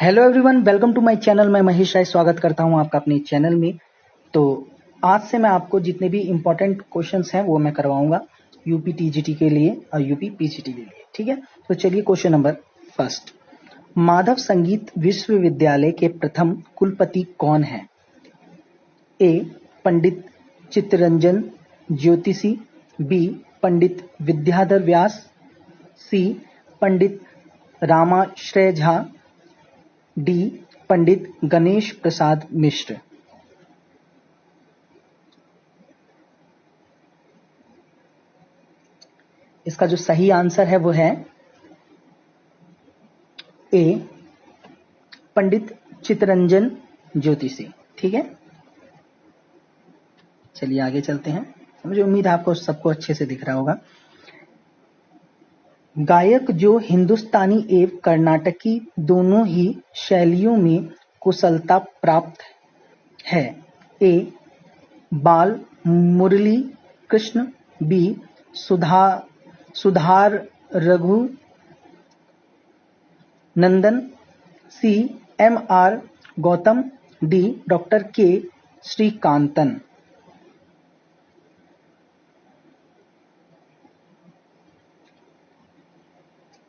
Hello everyone, welcome to my channel. मैं महेश राय स्वागत करता हूं आपका अपने चैनल में। तो आज से मैं आपको जितने भी इम्पोर्टेंट क्वेश्चंस हैं वो मैं करवाऊंगा यूपी टीजीटी के लिए और यूपी पीजीटी के लिए। ठीक है, तो चलिए क्वेश्चन नंबर फर्स्ट। माधव संगीत विश्वविद्यालय के प्रथम कुलपति कौन है? ए पंडित चित्तरंजन ज्योतिषी, बी पंडित विद्याधर व्यास, सी पंडित रामाश्रय झा, डी पंडित गणेश प्रसाद मिश्र। इसका जो सही आंसर है वो है ए पंडित चित्तरंजन ज्योतिषी। ठीक है, चलिए आगे चलते हैं। मुझे उम्मीद है आपको सबको अच्छे से दिख रहा होगा। गायक जो हिंदुस्तानी एवं कर्नाटकी दोनों ही शैलियों में कुशलता प्राप्त है। ए बाल मुरली Krishna, B Sudhar Raghu Nandan, C M R Gautam, D doctor K Srikanthan.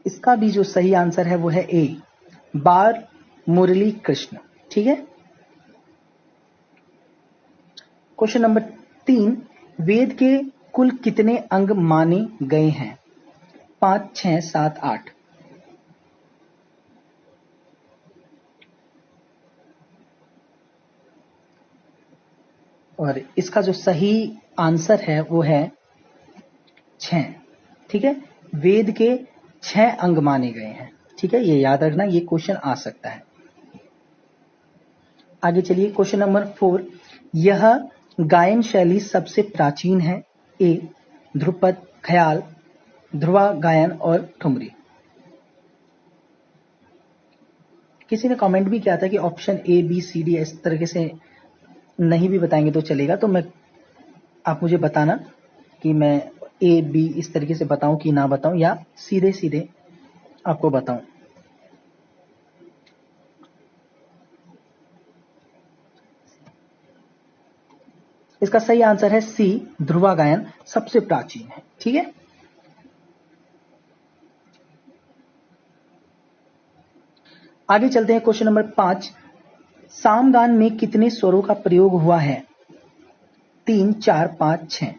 इसका भी जो सही आंसर है वो है ए बाल मुरली कृष्ण। ठीक है, क्वेश्चन नंबर 3। वेद के कुल कितने अंग माने गए हैं? 5, 6, 7, 8। और इसका जो सही आंसर है वो है 6। ठीक है, वेद के 6 अंग माने गए हैं। ठीक है, ये याद रखना, ये क्वेश्चन आ सकता है। आगे चलिए, क्वेश्चन नंबर 4। यह गायन शैली सबसे प्राचीन है। ए ध्रुपद, ख्याल, ध्रुवा गायन और ठुमरी। किसी ने कमेंट भी किया था कि option A B C D इस तरीके से नहीं भी बताएंगे तो चलेगा। तो आप मुझे बताना कि मैं ए बी इस तरीके से बताऊं कि ना बताऊं, या सीधे सीधे आपको बताऊं। इसका सही आंसर है सी ध्रुवा गायन सबसे प्राचीन है। ठीक है, आगे चलते हैं। Question number 5। सामगान में कितने स्वरों का प्रयोग हुआ है? 3, 4, 5, 6।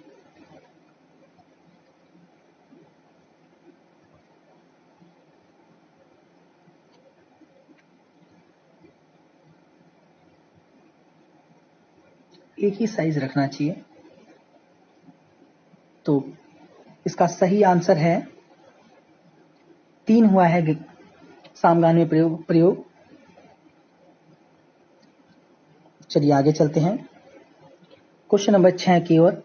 एक ही साइज रखना चाहिए। तो इसका सही आंसर है 3 हुआ है सामगान में प्रयोग। चलिए आगे चलते हैं क्वेश्चन नंबर 6 की ओर।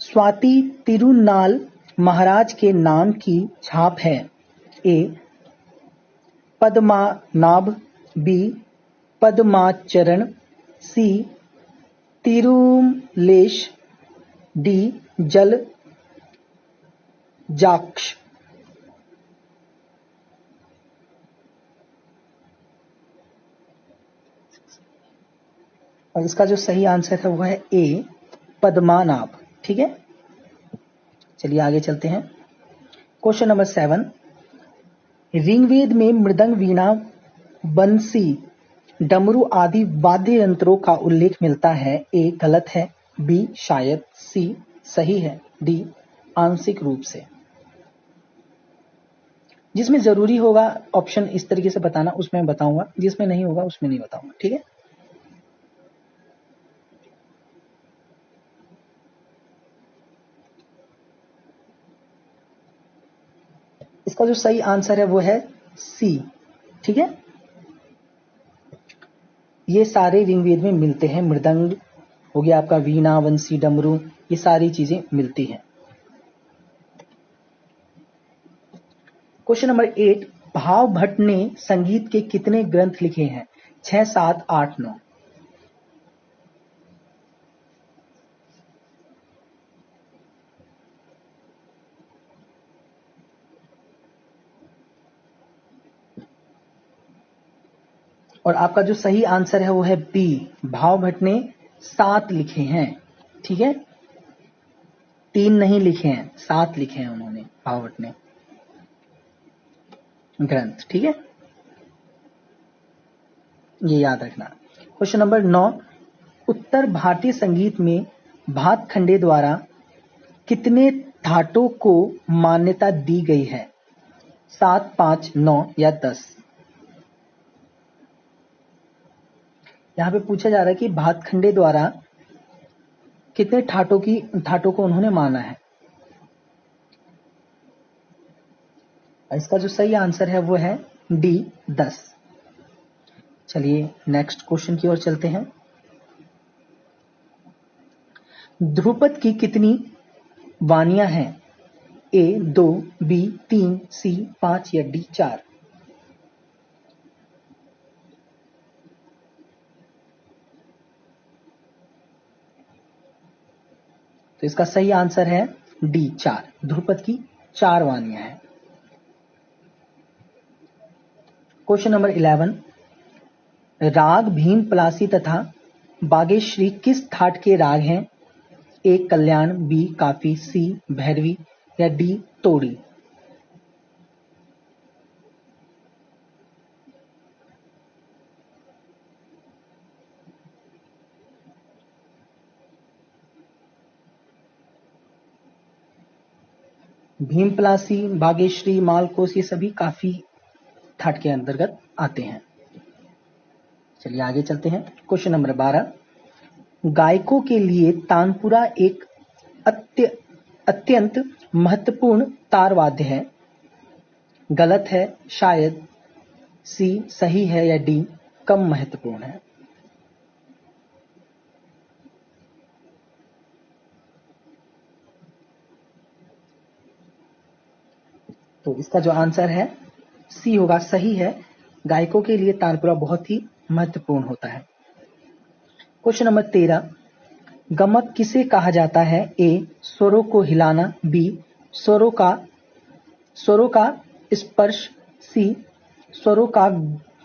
स्वाति तिरुनाल महाराज के नाम की छाप है। ए पद्मनाभ, बी पद्माचरण, सी तिरुमलेश, डी जल जाक्ष। और इसका जो सही आंसर है वो है ए पद्मनाभ। ठीक है, चलिए आगे चलते हैं। Question number 7। ऋग्वेद में मृदंग, वीणा, बंसी, डमरू आदि वाद्य यंत्रों का उल्लेख मिलता है। ए गलत है, बी शायद, सी सही है, डी आंशिक रूप से। जिसमें जरूरी होगा ऑप्शन इस तरीके से बताना, उसमें बताऊंगा, जिसमें नहीं होगा उसमें नहीं बताऊंगा। ठीक है, इसका जो सही आंसर है वो है सी। ठीक है, ये सारे ऋग्वेद में मिलते हैं। मृदंग हो गया आपका, वीणा, वंशी, डमरू, ये सारी चीजें मिलती हैं। Question number 8। भाव भट्ट ने संगीत के कितने ग्रंथ लिखे हैं? 6, 7, 8, 9। और आपका जो सही आंसर है वो है बी, भाव भट्ट ने 7 लिखे हैं। ठीक है, 3 नहीं लिखे हैं, 7 लिखे हैं उन्होंने, भाव भट्ट ने ग्रंथ। ठीक है, ये याद रखना। क्वेश्चन नंबर 9, उत्तर भारतीय संगीत में भातखंडे द्वारा कितने ठाटों को मान्यता दी गई है? 7, 5, 9 या 10? यहां पे पूछा जा रहा है कि भातखंडे द्वारा कितने ठाटों को उन्होंने माना है। इसका जो सही आंसर है वो है डी, 10। चलिए नेक्स्ट क्वेश्चन की ओर चलते हैं। ध्रुपद की कितनी वानियां हैं? ए 2, बी 3, सी 5 या डी 4? तो इसका सही आंसर है डी, 4। ध्रुपद की 4 वानियां हैं। क्वेश्चन नंबर 11, राग भीम पलासी तथा बागेश्वरी किस ठाट के राग हैं? ए कल्याण, बी काफी, सी भैरवी या डी तोड़ी? भीम पलासी, बागेश्वरी, मालकोस, ये सभी काफी ठाट के अंतर्गत आते हैं। चलिए आगे चलते हैं। क्वेश्चन नंबर 12, गायकों के लिए तानपुरा एक अत्यंत महत्वपूर्ण तार वाद्य है। गलत है, शायद, सी सही है या डी कम महत्वपूर्ण है? तो इसका जो आंसर है सी होगा, सही है। गायकों के लिए तानपुरा बहुत ही महत्वपूर्ण होता है। क्वेश्चन नंबर 13, गमक किसे कहा जाता है? ए स्वरों को हिलाना, बी स्वरों का स्पर्श, सी स्वरों का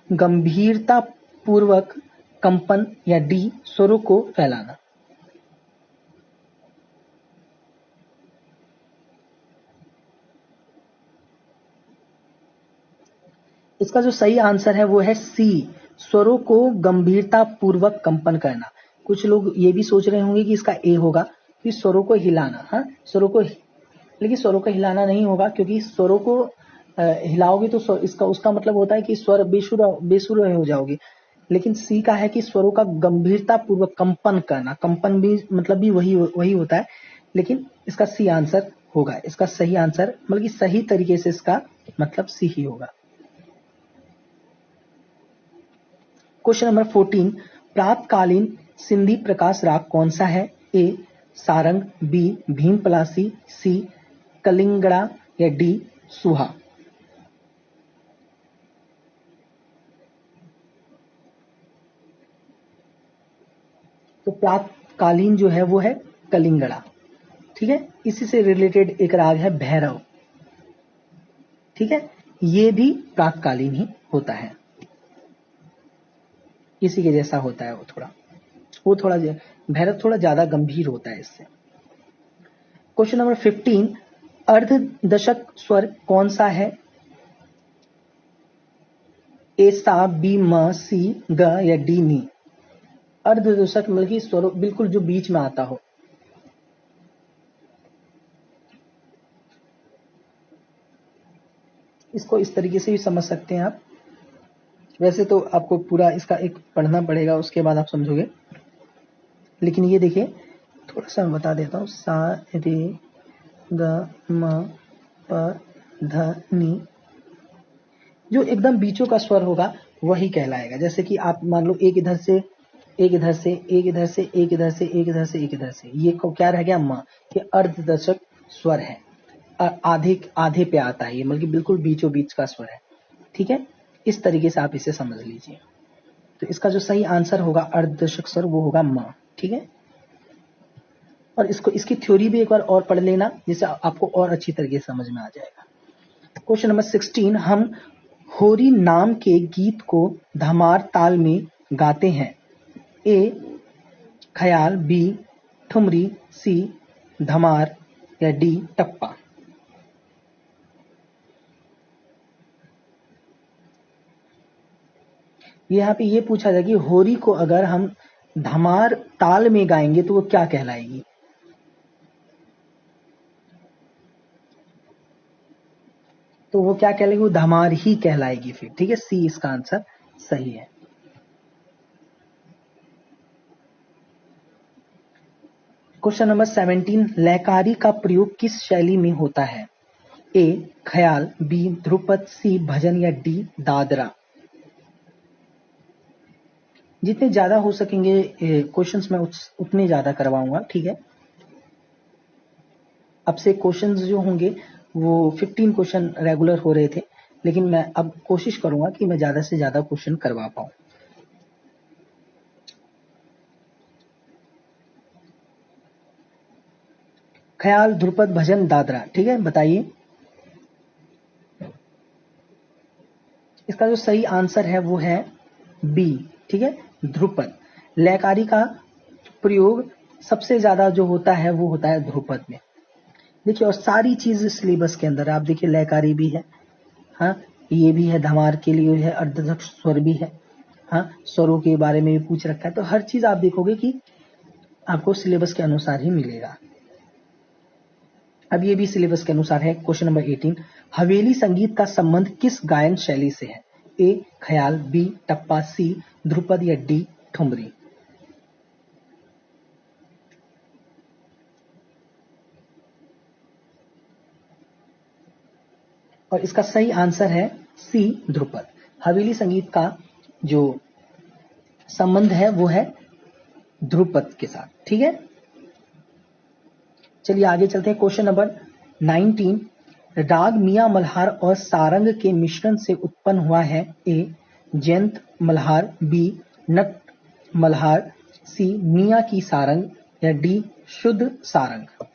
गंभीरता पूर्वक कंपन या डी स्वरों को फैलाना? इसका जो सही आंसर है वो है सी, स्वरों को गंभीरता पूर्वक कंपन करना। कुछ लोग ये भी सोच रहे होंगे कि इसका ए होगा कि स्वरों को हिलाना। हाँ, स्वरों को, लेकिन स्वरों को हिलाना नहीं होगा, क्योंकि स्वरों को हिलाओगे तो इसका उसका मतलब होता है कि स्वर बेसुर हो जाओगे। लेकिन सी का है कि स्वरों का गंभीरता पूर्वक कंपन करना। कंपन भी मतलब भी वही होता है, लेकिन इसका सी आंसर होगा। इसका सही आंसर मतलब कि सही तरीके से इसका मतलब सी ही होगा। क्वेश्चन नंबर 14, प्रातकालीन सिंधी प्रकाश राग कौन सा है? ए सारंग, बी भीम पलासी, सी कलिंगड़ा या डी सुहा? तो प्रातकालीन जो है वो है कलिंगड़ा। ठीक है, इसी से रिलेटेड एक राग है भैरव। ठीक है, ये भी प्रातकालीन ही होता है, इसी के जैसा होता है। वो थोड़ा भैरव थोड़ा ज्यादा गंभीर होता है इससे। क्वेश्चन नंबर 15, अर्ध दशक स्वर कौन सा है? ए सा, बी म, सी ग या डी नी? अर्ध दशक मतलब कि स्वर बिल्कुल जो बीच में आता हो। इसको इस तरीके से भी समझ सकते हैं आप। वैसे तो आपको पूरा इसका एक पढ़ना पड़ेगा, उसके बाद आप समझोगे। लेकिन ये देखिए, थोड़ा सा मैं बता देता हूँ। सा रे ग म प ध नी, जो एकदम बीचों का स्वर होगा वही कहलाएगा। जैसे कि आप मान लो एक इधर से, एक इधर से, एक इधर से, एक इधर से, एक इधर से, एक इधर से, ये क्या रह गया? म। ये अर्धदशक स्वर है। आधे आधे पे आता है ये, मतलब कि बिल्कुल बीचों बीच का स्वर है। ठीक है, इस तरीके से आप इसे समझ लीजिए। तो इसका जो सही आंसर होगा अर्धदशक स्वर, वो होगा म। ठीक है, और इसकी थ्योरी भी एक बार और पढ़ लेना, जिससे आपको और अच्छी तरीके से समझ में आ जाएगा। क्वेश्चन नंबर 16, हम होरी नाम के गीत को धमार ताल में गाते हैं? ए ख्याल, बी ठुमरी, सी धमार या डी टप्पा। यहाँ पे ये पूछा जाए कि होरी को अगर हम धमार ताल में गाएंगे तो वो क्या कहलाएगी? तो वो क्या कहलाएगी? वो धमार ही कहलाएगी फिर। ठीक है, सी इसका आंसर सही है। क्वेश्चन नंबर 17, लयकारी का प्रयोग किस शैली में होता है? ए ख्याल, बी ध्रुपद, सी भजन या डी दादरा। जितने ज्यादा हो सकेंगे क्वेश्चंस मैं उतने ज्यादा करवाऊंगा। ठीक है, अब से क्वेश्चंस जो होंगे वो 15 क्वेश्चन रेगुलर हो रहे थे, लेकिन मैं अब कोशिश करूंगा कि मैं ज्यादा से ज्यादा क्वेश्चन करवा पाऊं। ख्याल, ध्रुपद, भजन, दादरा। ठीक है, बताइए। इसका जो सही आंसर है वो है बी। ठीक है, ध्रुपद। लयकारी का प्रयोग सबसे ज्यादा जो होता है वो होता है ध्रुपद में। देखिए, और सारी चीज सिलेबस के अंदर आप देखिए, लयकारी भी है, हाँ ये भी है, धमार के लिए है, अर्धदक्ष स्वर भी है, हाँ स्वरों के बारे में भी पूछ रखा है। तो हर चीज आप देखोगे कि आपको सिलेबस के अनुसार ही मिलेगा। अब ये भी सिलेबस के अनुसार है। क्वेश्चन नंबर 18, हवेली संगीत का संबंध किस गायन शैली से है? ए ख्याल, बी टप्पा, सी ध्रुपद या डी ठुमरी। और इसका सही आंसर है सी ध्रुपद। हवेली संगीत का जो संबंध है वो है ध्रुपद के साथ। ठीक है, चलिए आगे चलते हैं। क्वेश्चन नंबर 19, राग मियां मल्हार और सारंग के मिश्रण से उत्पन्न हुआ है? ए जयंत मल्हार, बी नट मल्हार, सी मियां की सारंग या डी शुद्ध सारंग।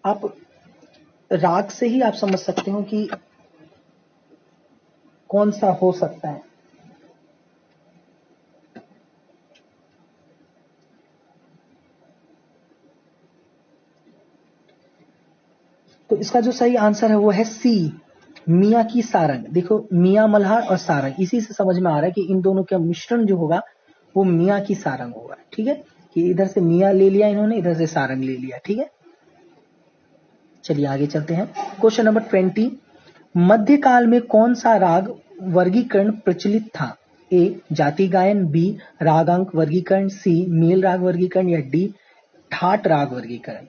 आप राग से ही आप समझ सकते हो कि कौन सा हो सकता है। तो इसका जो सही आंसर है वो है सी मियां की सारंग। देखो, मियां मल्हार और सारंग, इसी से समझ में आ रहा है कि इन दोनों का मिश्रण जो होगा वो मियां की सारंग होगा। ठीक है, कि इधर से मियां ले लिया इन्होंने, इधर से सारंग ले लिया। ठीक है, चलिए आगे चलते हैं। क्वेश्चन नंबर 20, मध्यकाल में कौन सा राग वर्गीकरण प्रचलित था? ए जाति गायन, बी रागांक वर्गीकरण, सी मेल राग वर्गीकरण या डी ठाट राग वर्गीकरण।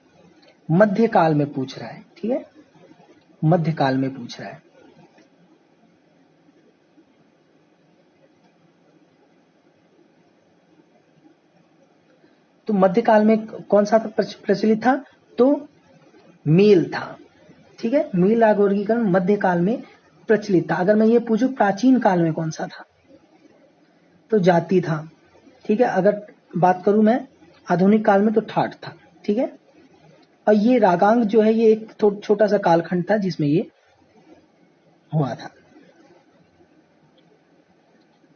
मध्यकाल में पूछ रहा है। ठीक है, मध्यकाल में पूछ रहा है। तो मध्यकाल में कौन सा प्रचलित था? तो मेल था। ठीक है, मेल राग वर्गीकरण मध्यकाल में प्रचलित था। अगर मैं ये पूछूं प्राचीन काल में कौन सा था, तो जाति था। ठीक है, अगर बात करूं मैं आधुनिक काल में तो ठाट था। ठीक है, और ये रागांग जो है ये एक छोटा सा कालखंड था जिसमें ये हुआ था।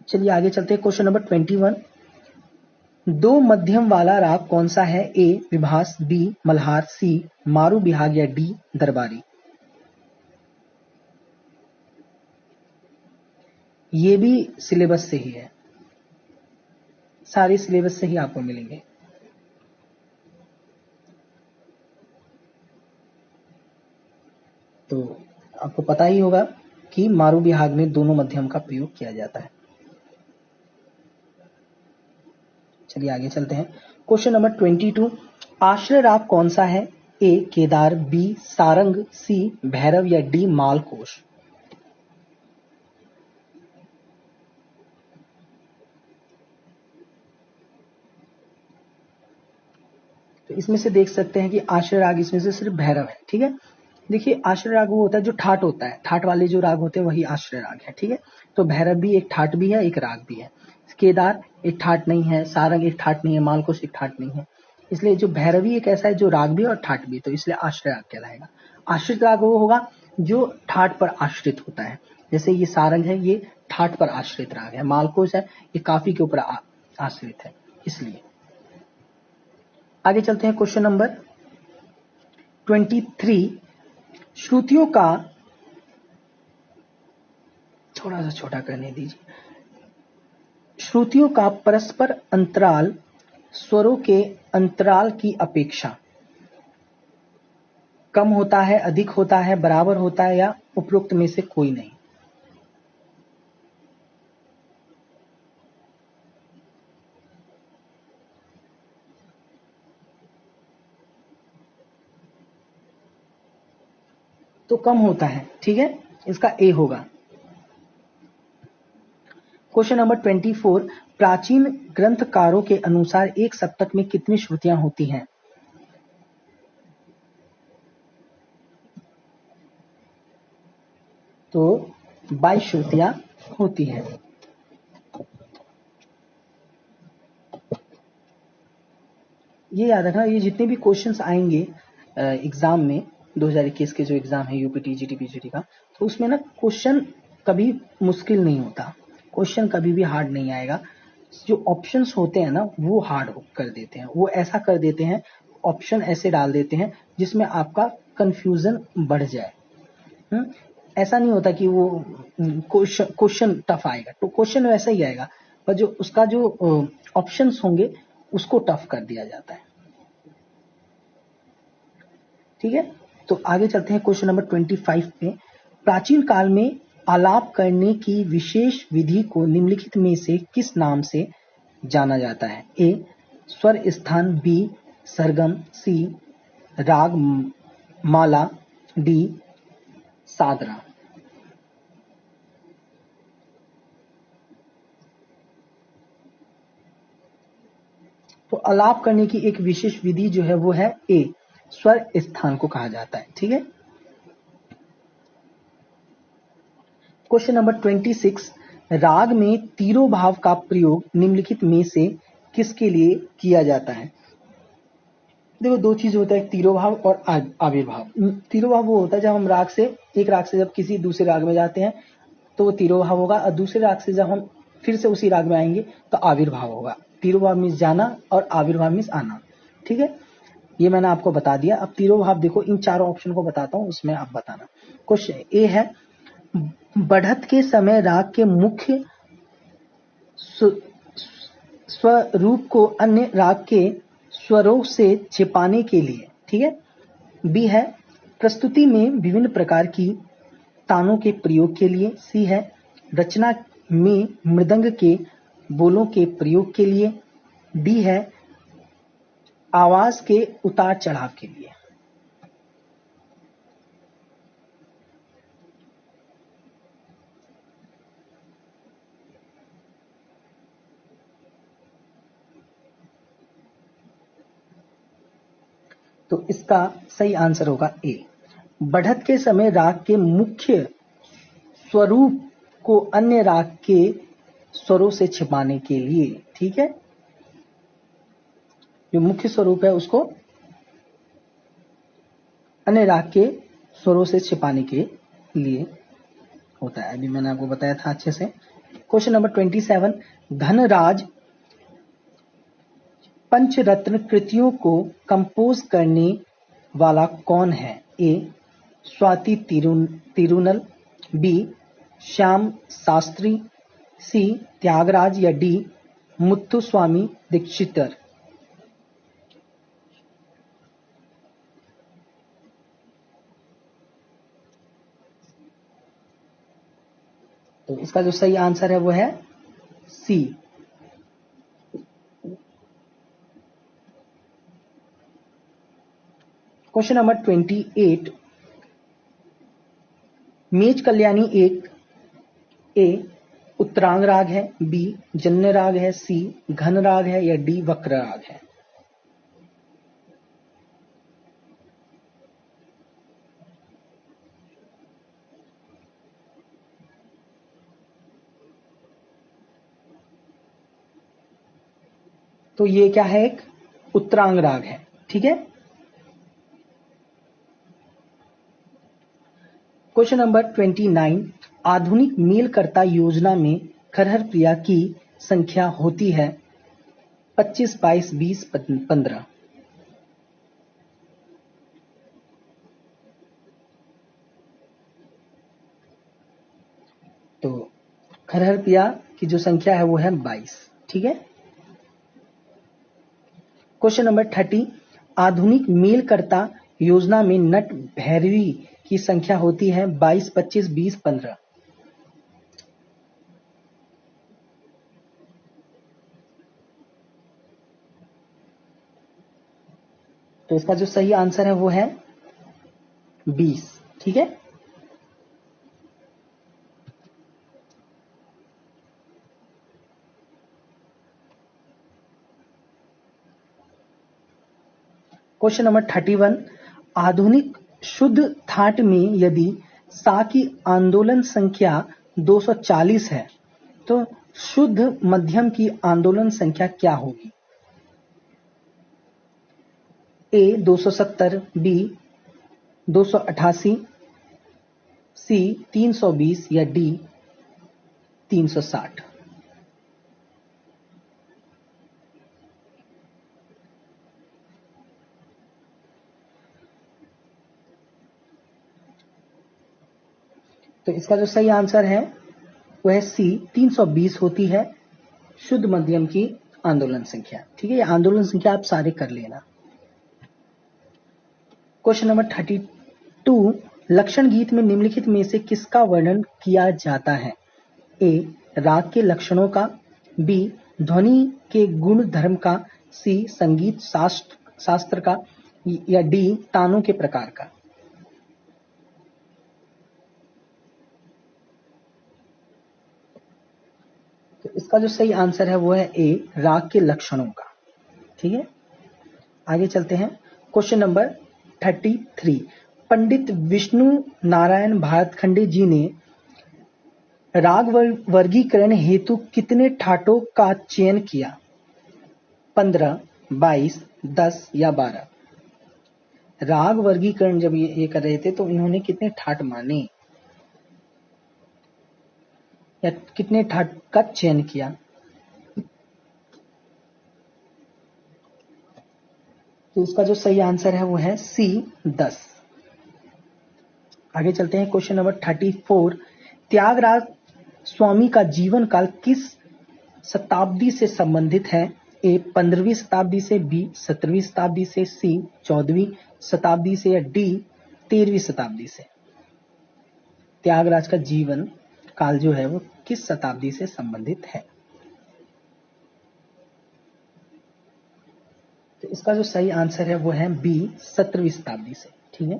चलिए आगे चलते हैं। क्वेश्चन नंबर 21, दो मध्यम वाला राग कौन सा है? ए विभास, बी मल्हार, सी मारू बिहाग या डी दरबारी। ये भी सिलेबस से ही है, सारे सिलेबस से ही आपको मिलेंगे। तो आपको पता ही होगा कि मारू बिहाग में दोनों मध्यम का प्रयोग किया जाता है। चलिए आगे चलते हैं। क्वेश्चन नंबर 22, आश्रय राग कौन सा है? ए केदार, बी सारंग, सी भैरव या डी मालकोश। तो इसमें से देख सकते हैं कि आश्रय राग इसमें से सिर्फ भैरव है। ठीक है, देखिए आश्रय राग वो होता है जो ठाट होता है, ठाट वाले जो राग होते हैं वही आश्रय राग है। ठीक है, तो भैरव भी एक ठाट भी है, एक राग भी है। केदार एक ठाट नहीं है, सारंग एक ठाट नहीं है, मालकोश एक ठाट नहीं है, इसलिए जो भैरवी एक ऐसा है जो राग भी और ठाट भी, तो इसलिए आश्रय राग कहलाएगा। आश्रित राग वो होगा जो ठाट पर आश्रित होता है, जैसे ये सारंग है, ये ठाट पर आश्रित राग है। मालकोस है, ये काफी के ऊपर आश्रित है। इसलिए आगे चलते हैं, क्वेश्चन नंबर 23। श्रुतियों का, थोड़ा सा छोटा करने दीजिए। श्रुतियों का परस्पर अंतराल स्वरों के अंतराल की अपेक्षा कम होता है, अधिक होता है, बराबर होता है, या उपरोक्त में से कोई नहीं? तो कम होता है, ठीक है, इसका ए होगा। Question number 24। प्राचीन ग्रंथकारों के अनुसार एक सप्तक में कितनी श्रुतियां होती हैं? तो 22 श्रुतियां होती हैं। ये याद रखना, ये जितने भी क्वेश्चंस आएंगे एग्जाम में, 2021 के जो एग्जाम है यूपी टीजीटी पीजीटी का, तो उसमें ना क्वेश्चन कभी मुश्किल नहीं होता, क्वेश्चन कभी भी हार्ड नहीं आएगा। जो ऑप्शंस होते हैं ना वो हार्ड कर देते हैं, वो ऐसा कर देते हैं, ऑप्शन ऐसे डाल देते हैं जिसमें आपका कंफ्यूजन बढ़ जाए। ऐसा नहीं होता कि वो क्वेश्चन टफ आएगा, तो क्वेश्चन वैसा ही आएगा, पर जो उसका जो ऑप्शंस होंगे उसको टफ कर दिया जाता है। ठीक है, तो आगे चलते हैं क्वेश्चन नंबर 25 पे। प्राचीन काल में आलाप करने की विशेष विधि को निम्नलिखित में से किस नाम से जाना जाता है? ए स्वर स्थान, बी सरगम, सी राग माला, डी सादरा। तो आलाप करने की एक विशेष विधि जो है वो है ए स्वर स्थान को कहा जाता है। ठीक है, क्वेश्चन नंबर 26। राग में तीरो भाव का प्रयोग निम्नलिखित में से किसके लिए किया जाता है? देखो, दो चीज होता है, तीरो भाव और आविर्भाव। तीरो भाव वो होता है जब हम राग से, एक राग से जब किसी दूसरे राग में जाते हैं तो वो तीरो भाव होगा, और दूसरे राग से जब हम फिर से उसी राग में आएंगे तो आविर्भाव होगा। तीरो भाव मीन्स जाना और आविर्भाव मीन्स आना। ठीक है, ये मैंने आपको बता दिया। अब तीरो भाव देखो, इन चारों ऑप्शन को बताता हूं, उसमें आप बताना। क्वेश्चन ए है, बढ़त के समय राग के मुख्य स्वरूप को अन्य राग के स्वरों से छिपाने के लिए। ठीक है, बी है प्रस्तुति में विभिन्न प्रकार की तानों के प्रयोग के लिए, सी है रचना में मृदंग के बोलों के प्रयोग के लिए, डी है आवाज के उतार चढ़ाव के लिए। तो इसका सही आंसर होगा ए, बढ़त के समय राग के मुख्य स्वरूप को अन्य राग के स्वरों से छिपाने के लिए। ठीक है, जो मुख्य स्वरूप है उसको अन्य राग के स्वरों से छिपाने के लिए होता है। अभी मैंने आपको बताया था अच्छे से। Question number 27। धनराज पंचरत्न कृतियों को कंपोज करने वाला कौन है? ए स्वाति तिरुनल, बी श्याम शास्त्री, सी त्यागराज, या डी मुत्तुस्वामी दीक्षितर। तो इसका जो सही आंसर है वो है सी। Question number 28। मेज कल्याणी एक ए उत्तरांग राग है, बी जन्य राग है, सी घन राग है, या डी वक्र राग है। तो ये क्या है, एक उत्तरांग राग है। ठीक है। क्वेश्चन नंबर 29, आधुनिक मेलकर्ता योजना में खरहर प्रिया की संख्या होती है 25, 22, 20, 15। तो खरहर प्रिया की जो संख्या है वो है 22। ठीक है। क्वेश्चन नंबर 30, आधुनिक मेलकर्ता योजना में नट भैरवी की संख्या होती है 22, 25, 20, 15। तो इसका जो सही आंसर है वो है 20। ठीक है। क्वेश्चन नंबर 31, आधुनिक शुद्ध थाट में यदि सा की आंदोलन संख्या 240 है तो शुद्ध मध्यम की आंदोलन संख्या क्या होगी? ए 270, बी 288, सी 320 या डी 360। तो इसका जो सही आंसर है वो है सी 320 होती है शुद्ध मध्यम की आंदोलन संख्या। ठीक है। ये आंदोलन संख्या आप सारे कर लेना। क्वेश्चन नंबर 32, लक्षण गीत में निम्नलिखित में से किसका वर्णन किया जाता है? ए राग के लक्षणों का, बी ध्वनि के गुण धर्म का, सी संगीत शास्त्र का या डी तानों के प्रकार का। तो इसका जो सही आंसर है वो है ए राग के लक्षणों का। ठीक है। आगे चलते हैं। क्वेश्चन नंबर 33, पंडित विष्णु नारायण भारतखंडे जी ने राग वर्गीकरण हेतु कितने ठाटों का चयन किया? 15, 22, 10 या 12। राग वर्गीकरण जब ये कर रहे थे तो इन्होंने कितने ठाट माने या कितने ठाट का चयन किया? तो इसका जो सही आंसर है वो है सी 10। आगे चलते हैं। क्वेश्चन नंबर 34, त्यागराज स्वामी का जीवन काल किस शताब्दी से संबंधित है? ए 15वीं शताब्दी से, बी 17वीं शताब्दी से, सी 14वीं शताब्दी से या डी 13वीं शताब्दी से। त्यागराज का जीवन काल जो है वो किस शताब्दी से संबंधित है? तो इसका जो सही आंसर है वो है बी 17वीं शताब्दी से। ठीक है।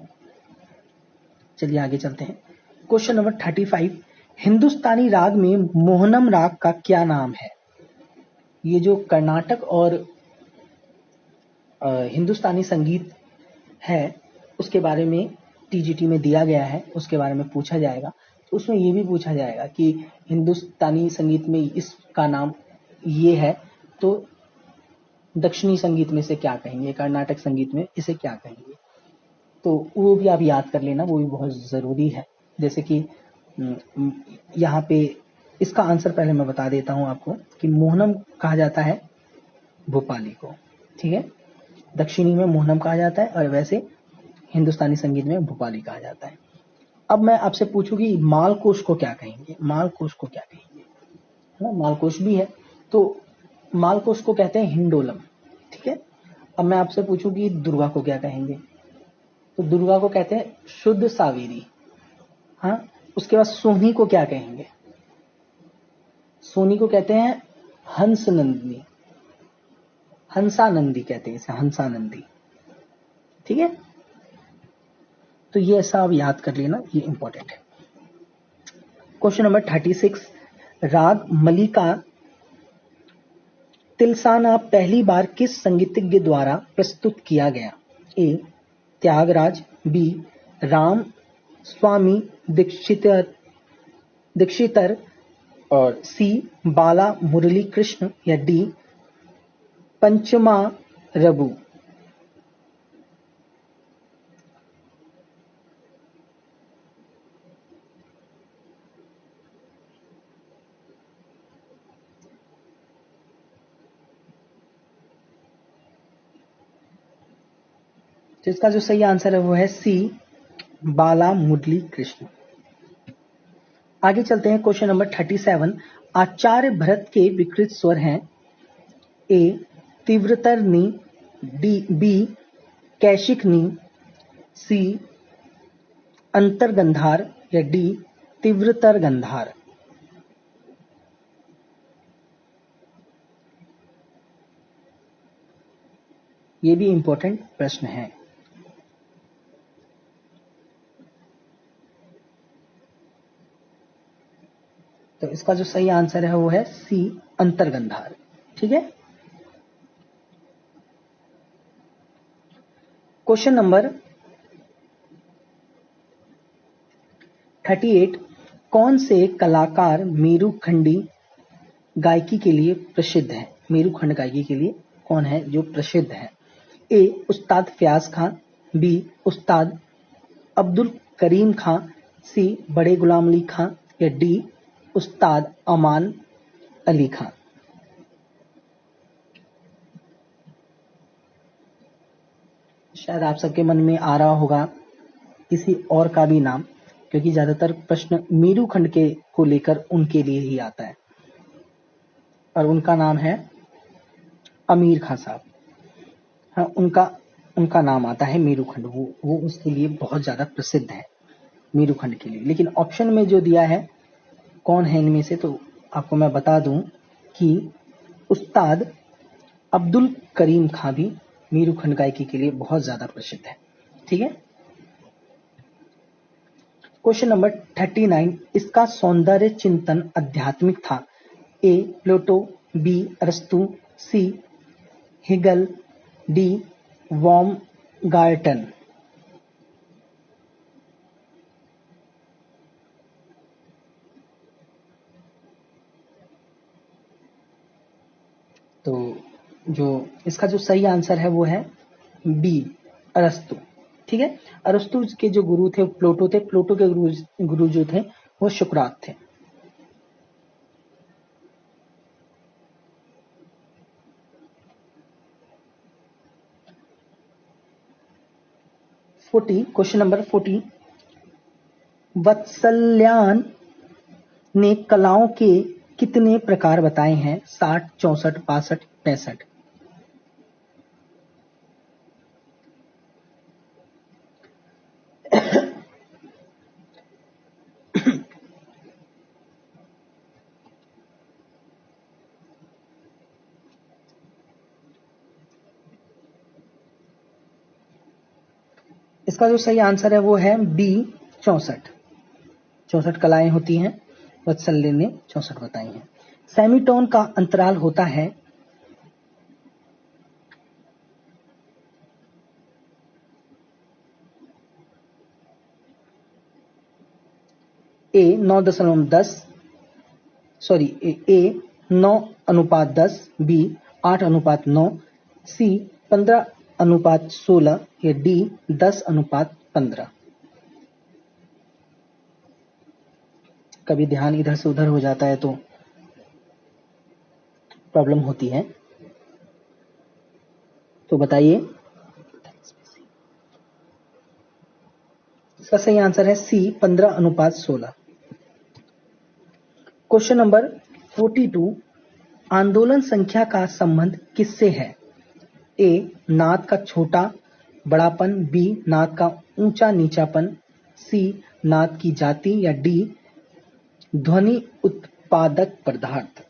चलिए आगे चलते हैं। क्वेश्चन नंबर 35, हिंदुस्तानी राग में मोहनम राग का क्या नाम है? ये जो कर्नाटक और हिंदुस्तानी संगीत है उसके बारे में टीजीटी में दिया गया है, उसके बारे में पूछा जाएगा। तो उसमें ये भी पूछा जाएगा कि हिंदुस्तानी संगीत में इसका नाम ये है तो दक्षिणी संगीत में से क्या कहेंगे, कर्नाटक संगीत में इसे क्या कहेंगे। तो वो भी आप याद कर लेना, वो भी बहुत जरूरी है। जैसे कि यहाँ पे इसका आंसर पहले मैं बता देता हूँ आपको कि मोहनम कहा जाता है भोपाली को। ठीक है। दक्षिणी में मोहनम कहा जाता है और वैसे हिंदुस्तानी संगीत में भोपाली कहा जाता है। अब मैं आपसे पूछूं कि मालकोश को क्या कहेंगे? मालकोश को क्या कहेंगे? है ना, मालकोश भी है तो मालकोश को कहते हैं हिंडोलम। ठीक है। अब मैं आपसे पूछूं कि दुर्गा को क्या कहेंगे? तो दुर्गा को कहते हैं शुद्ध सावेरी। हाँ। उसके बाद सोनी को क्या कहेंगे? सोनी को कहते हैं हंस नंदिनी, हंसानंदी कहते हैं इसे, हंसानंदी। ठीक है। तो ये ऐसा आप याद कर लेना, ये इंपॉर्टेंट है। क्वेश्चन नंबर 36, राग मलिका तिलसाना पहली बार किस संगीतज्ञ द्वारा प्रस्तुत किया गया? ए त्यागराज, बी राम स्वामी दीक्षितर और सी बाला मुरली कृष्ण या डी पंचमा रबु। तो इसका जो सही आंसर है वो है सी, बाला मुरली कृष्ण। आगे चलते हैं क्वेश्चन नंबर 37। आचार्य भरत के विकृत स्वर हैं ए तीव्रतर नी, बी कैशिक नी, सी अंतर्गंधार या डी तीव्रतर गंधार। ये भी इंपॉर्टेंट प्रश्न है। तो इसका जो सही आंसर है वो है सी, अंतर्गंधार। ठीक है। Question number 38। कौन से कलाकार मेरुखंडी गायकी के लिए प्रसिद्ध है? मेरुखंड गायकी के लिए कौन है जो प्रसिद्ध है? ए उस्ताद फयाज खान, बी उस्ताद अब्दुल करीम खां, सी बड़े गुलाम अली खां या डी उस्ताद अमान अली खां। शायद आप सबके मन में आ रहा होगा किसी और का भी नाम, क्योंकि ज्यादातर प्रश्न मेरुखंड के को लेकर उनके लिए ही आता है, और उनका नाम है आमिर खां साहब। हाँ, उनका नाम आता है मेरुखंड, वो उसके लिए बहुत ज्यादा प्रसिद्ध है, मेरुखंड के लिए। लेकिन ऑप्शन में जो दिया है कौन है इनमें से, तो आपको मैं बता दूं कि उस्ताद अब्दुल करीम खां भी मेरुखंड गायकी के लिए बहुत ज्यादा प्रसिद्ध है। ठीक है। Question number 39। इसका सौंदर्य चिंतन आध्यात्मिक था। ए प्लेटो, बी अरस्तु, सी हेगल, डी बाumgarten। तो जो इसका जो सही आंसर है वो है बी, अरस्तु। ठीक है। अरस्तु के जो गुरु थे प्लेटो थे, प्लेटो के गुरु जो थे वो सुकरात थे। Question number 40। वत्सल्यान ने कलाओं के कितने प्रकार बताए हैं? 60, 64, 62, 65। इसका जो सही आंसर है वो है बी, 64। 64 कलाएं होती हैं, वत्सल्य ने 64 बताई हैं। सेमीटोन का अंतराल होता है ए 9.10, सॉरी ए 9:10, बी 8:9, सी 15:16 या डी 10:15। कभी ध्यान इधर से उधर हो जाता है तो प्रॉब्लम होती है, तो बताइए। इसका सही आंसर है सी, 15:16। Question number 42। आंदोलन संख्या का संबंध किससे है? ए नाद का छोटा बड़ापन, बी नाद का ऊंचा नीचापन, सी नाद की जाति या डी ध्वनि उत्पादक पदार्थ।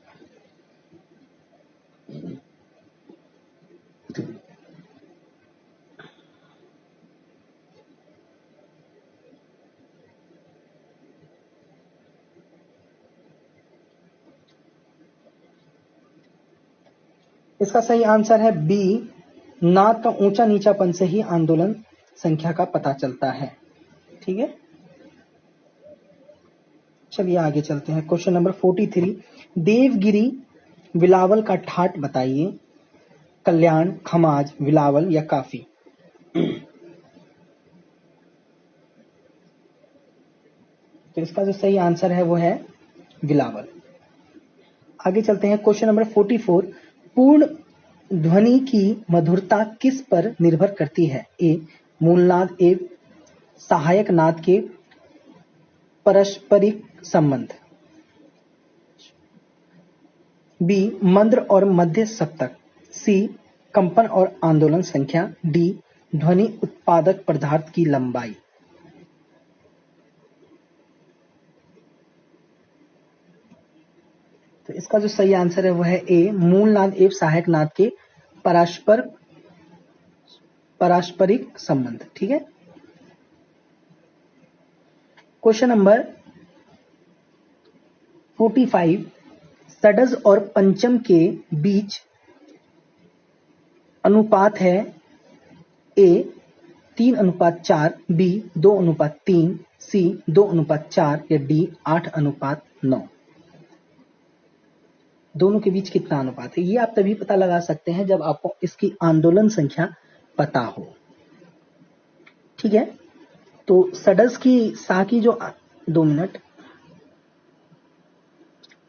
इसका सही आंसर है बी, नाद का ऊंचा नीचापन से ही आंदोलन संख्या का पता चलता है। ठीक है। चलिए आगे चलते हैं। Question number 43। देवगिरी बिलावल का ठाट बताइए। कल्याण, खमाज, बिलावल या काफी। तो इसका जो सही आंसर है वो है बिलावल। आगे चलते हैं क्वेश्चन नंबर 44। पूर्ण ध्वनि की मधुरता किस पर निर्भर करती है? ए मूलनाद, ए सहायक नाद के पारस्परिक संबंध, बी मंद्र और मध्य सप्तक, सी कंपन और आंदोलन संख्या, डी ध्वनि उत्पादक पदार्थ की लंबाई। तो इसका जो सही आंसर है वो है ए मूलनाद एवं सहायक नाद के पारस्परिक संबंध। ठीक है। Question number 45। षड्ज और पंचम के बीच अनुपात है ए 3:4, बी 2:3, सी 2:4 या डी 8:9। दोनों के बीच कितना अनुपात है ये आप तभी पता लगा सकते हैं जब आपको इसकी आंदोलन संख्या पता हो। ठीक है। तो षड्ज की सा की जो 2 मिनट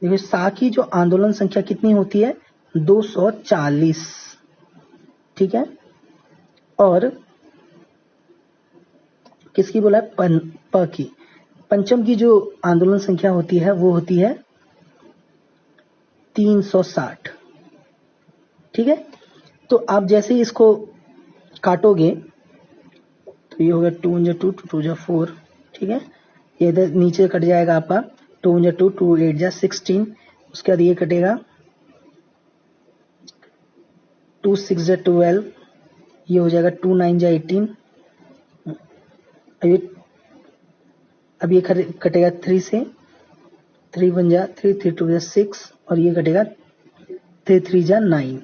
देखिए सा की जो आंदोलन संख्या कितनी होती है 240। ठीक है। और किसकी बोला है प की पंचम की जो आंदोलन संख्या होती है वो होती है 360। ठीक है। तो आप जैसे ही इसको काटोगे तो ये होगा 2 × 2 2 × 4। ठीक है। ये इधर नीचे कट जाएगा आपका 2 × 2 2 8 16। उसके बाद ये कटेगा 2 6 12। ये हो जाएगा 2 9 18। अब ये कटेगा 3 से 3 1 3 3 2 6 और ये कटेगा 3 3 9।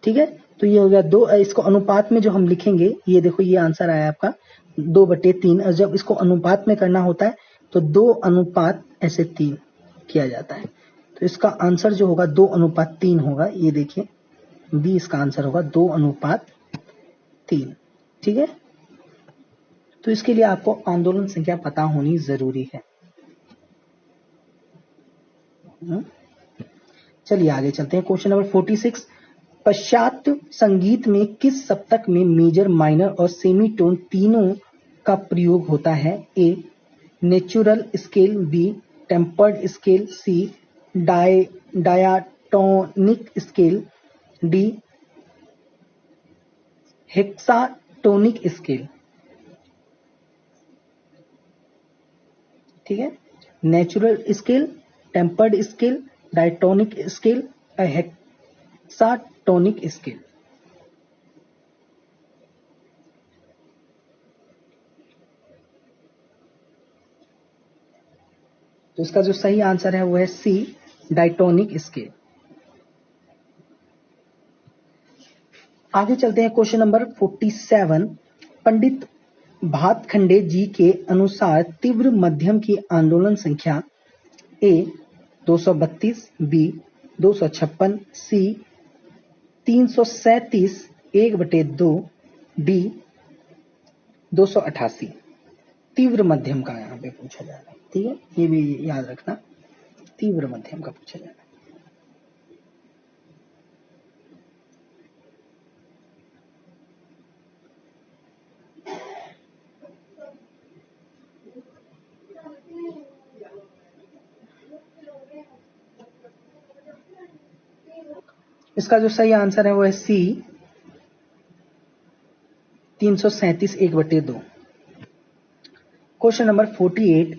ठीक है। तो ये हो गया 2। इसको अनुपात में जो हम लिखेंगे ये देखो ये आंसर आया आपका 2/3। और जब इसको अनुपात में करना होता है तो 2 ऐसे 3 किया जाता है। तो इसका आंसर जो होगा 2:3 होगा। ये देखिए बी इसका आंसर होगा 2:3। ठीक है। तो इसके लिए आपको आंदोलन संख्या पता होनी जरूरी है। चलिए आगे चलते हैं। Question number 46। पश्चात्य संगीत में किस सप्तक में मेजर, माइनर और सेमीटोन तीनों का प्रयोग होता है? A natural scale, B tempered scale, C diatonic scale, D hexatonic scale. ठीक है। Natural scale, tempered scale, diatonic scale, hexatonic scale. तो इसका जो सही आंसर है वो है सी डायटोनिक स्केल। आगे चलते हैं। Question number 47। पंडित भातखंडे जी के अनुसार तीव्र मध्यम की आंदोलन संख्या ए 232, बी 256, सी 337 1/2, डी 288। तीव्र मध्यम का यहाँ पे पूछा जा रहा है। ठीक है। ये भी याद रखना तीव्र मध्यम का पूछा जा रहा है। इसका जो सही आंसर है वो है सी 337 1/2। Question number 48।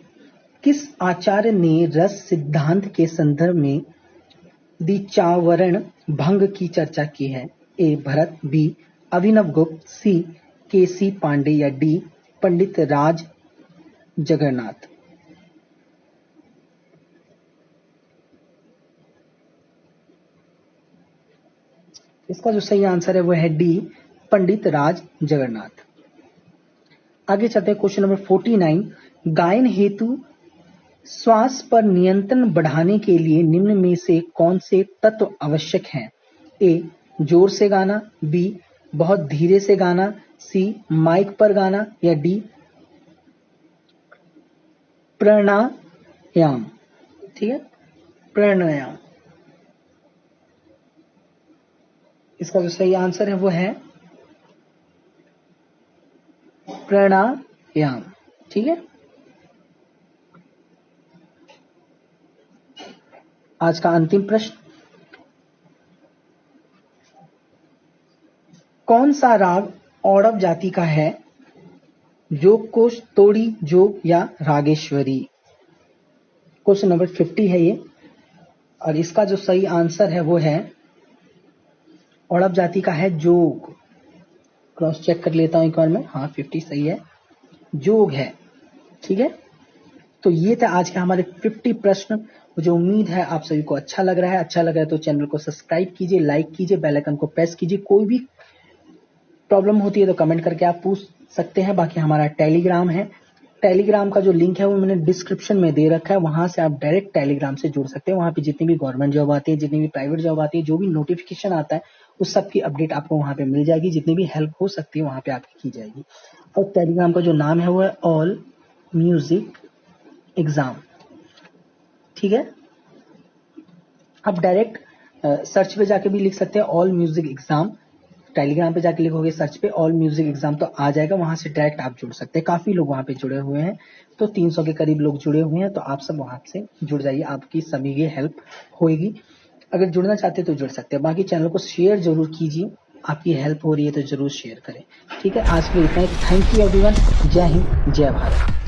किस आचार्य ने रस सिद्धांत के संदर्भ में द्विचावरण भंग की चर्चा की है? ए भरत, बी अभिनव गुप्त, सी केसी पांडे या डी पंडित राज जगन्नाथ। इसका जो सही आंसर है वो है डी पंडित राज जगन्नाथ। आगे चलते हैं। Question number 49। गायन हेतु श्वास पर नियंत्रण बढ़ाने के लिए निम्न में से कौन से तत्व आवश्यक हैं? ए जोर से गाना, बी बहुत धीरे से गाना, सी माइक पर गाना, या डी प्राणायाम। ठीक है, प्राणायाम। इसका जो सही आंसर है वो है प्राणायाम। ठीक है, आज का अंतिम प्रश्न, कौन सा राग औड़व जाति का है? जोग कोश, तोड़ी, जोग या रागेश्वरी? क्वेश्चन नंबर 50 है ये, और इसका जो सही आंसर है वो है औड़व जाति का है जोग। क्रॉस चेक कर लेता हूं एक बार में। हाँ, 50 सही है, जोग है। ठीक है, तो ये था आज के हमारे 50 प्रश्न। मुझे उम्मीद है आप सभी को अच्छा लग रहा है। अच्छा लग रहा है तो चैनल को सब्सक्राइब कीजिए, लाइक कीजिए, बेल आइकन को प्रेस कीजिए। कोई भी प्रॉब्लम होती है तो कमेंट करके आप पूछ सकते हैं। बाकी हमारा टेलीग्राम है, टेलीग्राम का जो लिंक है वो मैंने डिस्क्रिप्शन में दे रखा है, वहां से आप डायरेक्ट टेलीग्राम से जुड़ सकते हैं। वहां पे जितनी भी गवर्नमेंट जॉब आती है, जितनी भी प्राइवेट जॉब आती है, जो भी नोटिफिकेशन आता है उस सब की अपडेट आपको वहां पे मिल जाएगी। जितनी भी हेल्प हो सकती है वहां पे आपकी की जाएगी। और टेलीग्राम का जो नाम है वो है ऑल म्यूजिक एग्जाम। ठीक है, आप डायरेक्ट सर्च पे जाके भी लिख सकते हैं ऑल म्यूजिक एग्जाम। टेलीग्राम पे जाके लिखोगे सर्च पे ऑल म्यूजिक एग्जाम तो आ जाएगा, वहां से डायरेक्ट आप जुड़ सकते हैं। काफी लोग वहां पे जुड़े हुए हैं, तो 300 के करीब लोग जुड़े हुए हैं, तो आप सब वहां से जुड़ जाइए, आपकी सभी की हेल्प होगी। अगर जुड़ना चाहते हैं तो जुड़ सकते हैं। बाकी चैनल को शेयर जरूर कीजिए, आपकी हेल्प हो रही है तो जरूर शेयर करें। ठीक है, आज के लिए इतना ही। Thank you everyone. जय हिंद, जय भारत।